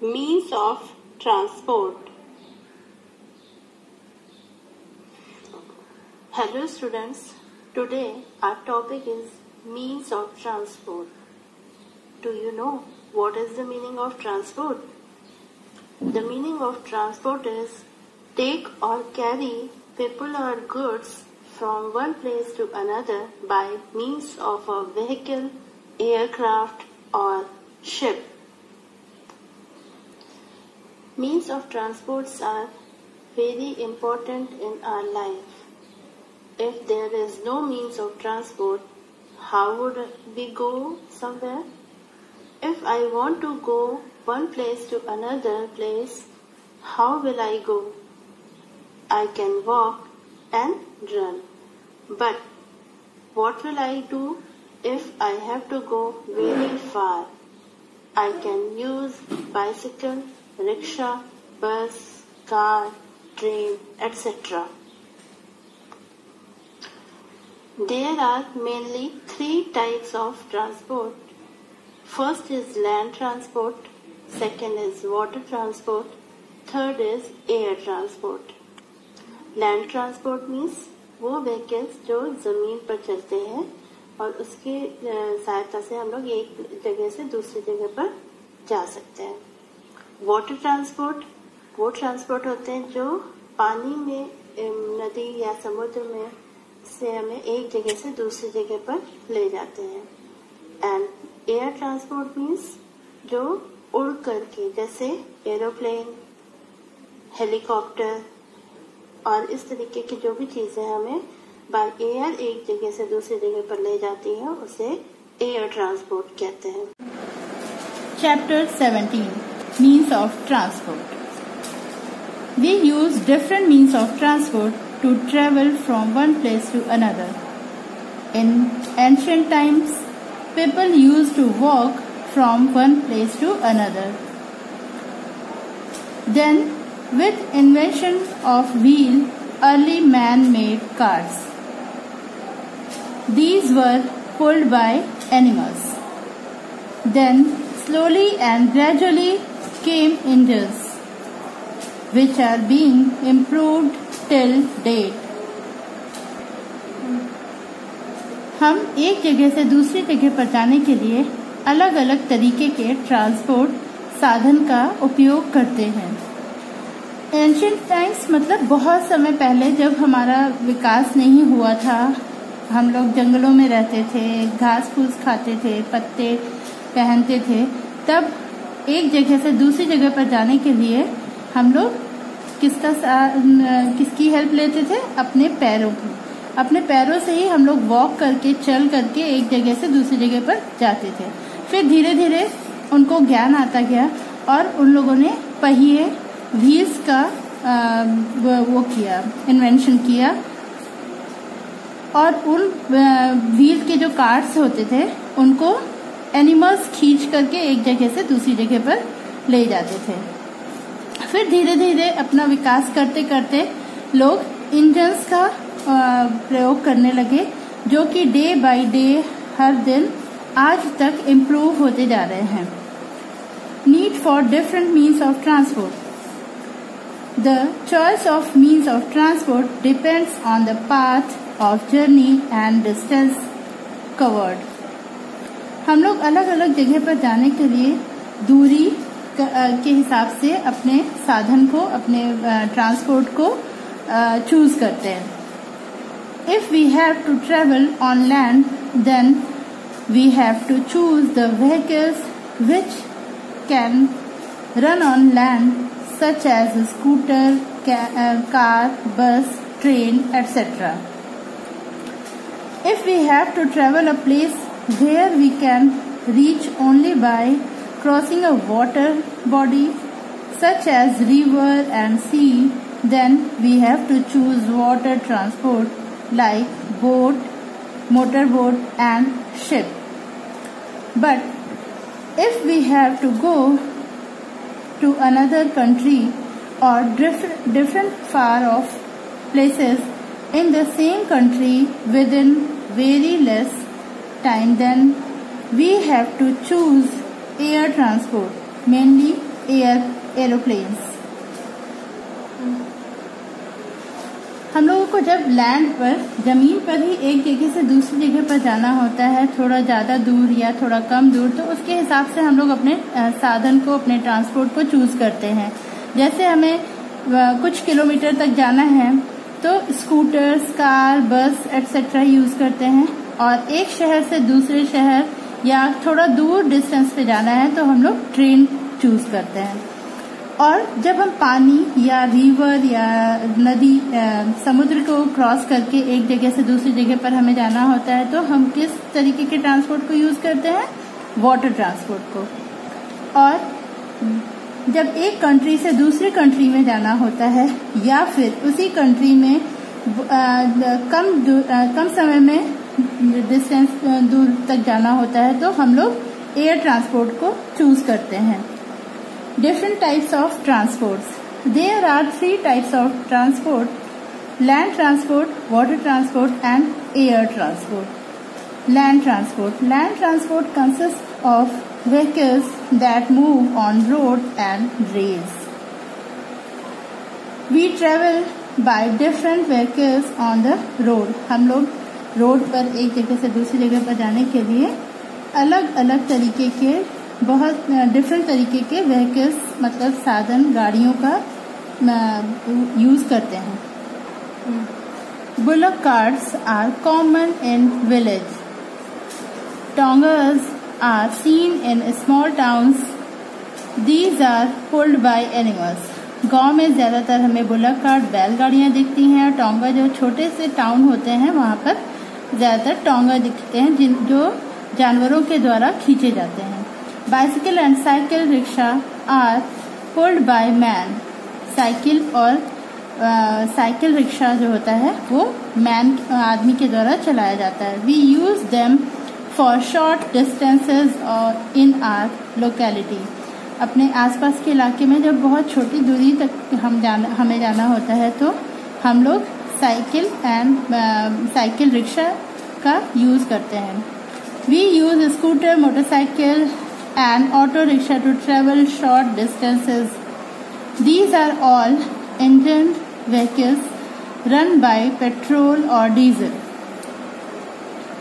Means of transport. Hello students, today our topic is means of transport. Do you know what is the meaning of transport? The meaning of transport is take or carry people or goods from one place to another by means of a vehicle, aircraft or ship. Means of transports are very important in our life. If there is no means of transport, how would we go somewhere? If I want to go one place to another place, how will I go? I can walk and run. But what will I do if I have to go very far? I can use bicycle, rickshaw, bus, car, train, etc. There are mainly three types of transport. First is land transport, second is water transport, third is air transport. Land transport means वो vehicles जो ज़मीन पर चलते हैं और उसकी सहायता से हम लोग एक जगह से दूसरी जगह पर जा सकते हैं. वाटर ट्रांसपोर्ट वो ट्रांसपोर्ट होते हैं जो पानी में नदी या समुद्र में से हमें एक जगह से दूसरी जगह पर ले जाते हैं. एंड एयर ट्रांसपोर्ट मीन्स जो उड़ करके जैसे एरोप्लेन, हेलीकॉप्टर और इस तरीके की जो भी चीजें हमें बाय एयर एक जगह से दूसरी जगह पर ले जाती हैं उसे एयर ट्रांसपोर्ट कहते हैं. Chapter 17 Means of Transport. We use different means of transport to travel from one place to another. In ancient times, people used to walk from one place to another. Then, with invention of wheel, early man made cars. These were pulled by animals. Then, slowly and gradually came engines, which are being improved till date. हम एक जगह से दूसरी जगह पर जाने के लिए अलग अलग तरीके के ट्रांसपोर्ट साधन का उपयोग करते हैं. एंशिएंट टाइम्स मतलब बहुत समय पहले, जब हमारा विकास नहीं हुआ था, हम लोग जंगलों में रहते थे, घास फूस खाते थे, पत्ते पहनते थे, तब एक जगह से दूसरी जगह पर जाने के लिए हम लोग किसकी हेल्प लेते थे? अपने पैरों की. अपने पैरों से ही हम लोग वॉक करके, चल करके एक जगह से दूसरी जगह पर जाते थे. फिर धीरे धीरे उनको ज्ञान आता गया और उन लोगों ने पहिए, व्हील्स का इन्वेंशन किया और उन व्हील के जो कार्ट्स होते थे उनको एनिमल्स खींच करके एक जगह से दूसरी जगह पर ले जाते थे. फिर धीरे धीरे अपना विकास करते करते लोग इंजन्स का प्रयोग करने लगे, जो कि डे बाय डे हर दिन आज तक इम्प्रूव होते जा रहे हैं. Need for different means of transport. The choice of means of transport depends on the path of journey and distance covered. हम लोग अलग अलग जगह पर जाने के लिए दूरी के हिसाब से अपने साधन को, अपने ट्रांसपोर्ट को चूज करते हैं. If we have to travel on land, then we have to choose the vehicles which can run on land, such as a scooter, car, bus, train, etc. If we have to travel a place where we can reach only by crossing a water body, such as river and sea, then we have to choose water transport like boat, motorboat and ship. But if we have to go to another country or different far off places in the same country within very less time, then we have to choose air transport, mainly aeroplanes. हम लोगों को जब land पर, ज़मीन पर ही एक जगह से दूसरी जगह पर जाना होता है, थोड़ा ज़्यादा दूर या थोड़ा कम दूर, तो उसके हिसाब से हम लोग अपने साधन को, अपने ट्रांसपोर्ट को चूज़ करते हैं। जैसे हमें कुछ किलोमीटर तक जाना है तो स्कूटर्स, कार, बस एक्सेट्रा यूज़ करते हैं। और एक शहर से दूसरे शहर या थोड़ा दूर डिस्टेंस पे जाना है तो हम लोग ट्रेन चूज़ करते हैं। और जब हम पानी या रिवर या नदी, समुद्र को क्रॉस करके एक जगह से दूसरी जगह पर हमें जाना होता है तो हम किस तरीके के ट्रांसपोर्ट को यूज़ करते हैं? वाटर ट्रांसपोर्ट को। और जब एक कंट्री से दूसरी कंट्री में जाना होता है या फिर उसी कंट्री में कम समय में डिस्टेंस दूर तक जाना होता है तो हम लोग एयर ट्रांसपोर्ट को चूज़ करते हैं। Different types of transports. There are 3 types of transport: land transport, water transport, and air transport. Land transport. Land transport consists of vehicles that move on road and rails. We travel by different vehicles on the road. हम लोग road पर एक जगह से दूसरी जगह पर जाने के लिए अलग अलग तरीके के, बहुत डिफरेंट तरीके के व्हीकल्स, मतलब साधन, गाड़ियों का यूज़ करते हैं। Bullock carts are common in village. Tongas are seen in small towns. These are pulled by animals. गांव में ज़्यादातर हमें बुलक कार्ट, बैलगाड़ियाँ दिखती हैं। और टोंगा जो छोटे से टाउन होते हैं वहाँ पर ज़्यादातर टोंगा दिखते हैं जो जानवरों के द्वारा खींचे जाते हैं। Bicycle and cycle rickshaw are pulled by man. Cycle और साइकिल रिक्शा जो होता है वो मैन, आदमी के द्वारा चलाया जाता है। We use them for short distances और इन आर लोकेलिटी। अपने आसपास के इलाके में जब बहुत छोटी दूरी तक हमें जाना होता है तो हम लोग साइकिल रिक्शा का यूज़ करते हैं। We use scooter, motorcycle and auto rickshaw to travel short distances. These are all engine vehicles run by petrol or diesel.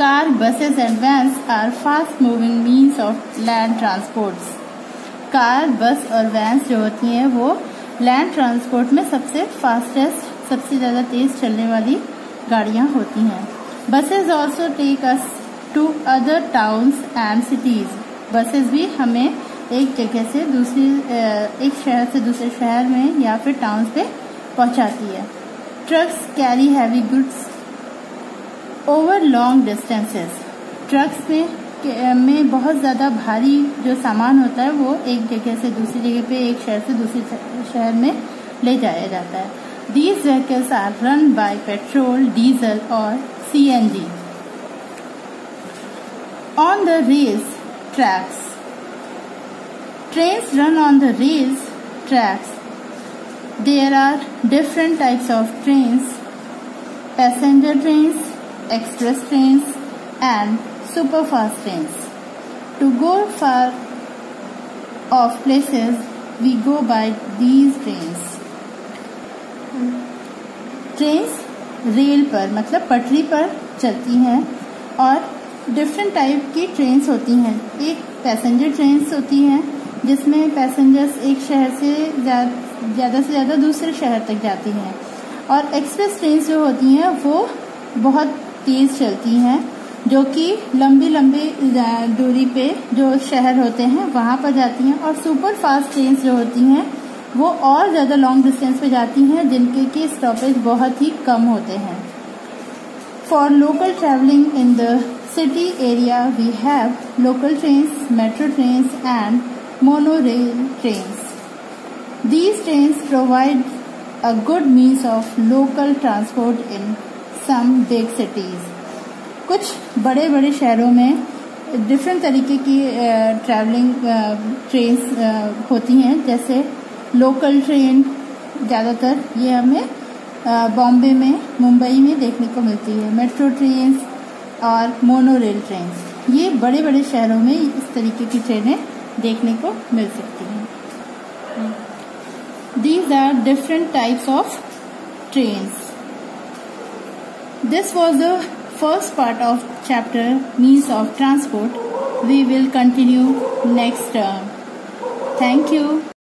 Car, buses and vans are fast moving means of land transports. Car, बस और vans जो होती हैं वो land transport में सबसे fastest, सबसे ज़्यादा तेज़ चलने वाली गाड़ियाँ होती हैं। Buses also take us to other towns and cities. Buses भी हमें एक जगह से दूसरी, एक शहर से दूसरे शहर में या फिर टाउन पे पहुंचाती है। Trucks carry heavy goods over long distances. Trucks में बहुत ज़्यादा भारी जो सामान होता है वो एक जगह से दूसरी जगह पे, एक शहर से दूसरे शहर में ले जाया जाता है। These vehicles are run by petrol, diesel और CNG। On the rails tracks. Trains run on the rails tracks. There are different types of trains: passenger trains, express trains, and superfast trains. To go far off places, we go by these trains. Trains rail पर, मतलब पटरी पर चलती हैं और different type की trains होती हैं। एक पैसेंजर ट्रेन्स होती हैं जिसमें पैसेंजर्स एक शहर से ज़्यादा से ज़्यादा दूसरे शहर तक जाती हैं। और एक्सप्रेस ट्रेन्स जो होती हैं वो बहुत तेज़ चलती हैं, जो कि लंबी दूरी पे जो शहर होते हैं वहाँ पर जाती हैं। और सुपर फास्ट ट्रेन्स जो होती हैं वो और ज़्यादा लॉन्ग डिस्टेंस पे जाती हैं, जिनके की स्टॉपेज बहुत ही कम होते हैं। For local travelling in the city area, we have local trains, metro trains and monorail trains. These trains provide a good means of local transport in some big cities. कुछ बड़े बड़े शहरों में डिफरेंट तरीके की ट्रैवलिंग ट्रेन्स होती हैं। जैसे लोकल ट्रेन ज़्यादातर ये हमें बॉम्बे में, मुंबई में देखने को मिलती है। मेट्रो ट्रेन्स और मोनोरेल ट्रेन्स, ये बड़े बड़े शहरों में इस तरीके की ट्रेनें देखने को मिल सकती हैं। these are different types of trains. This was the first part of chapter means of transport. We will continue next term. Thank you.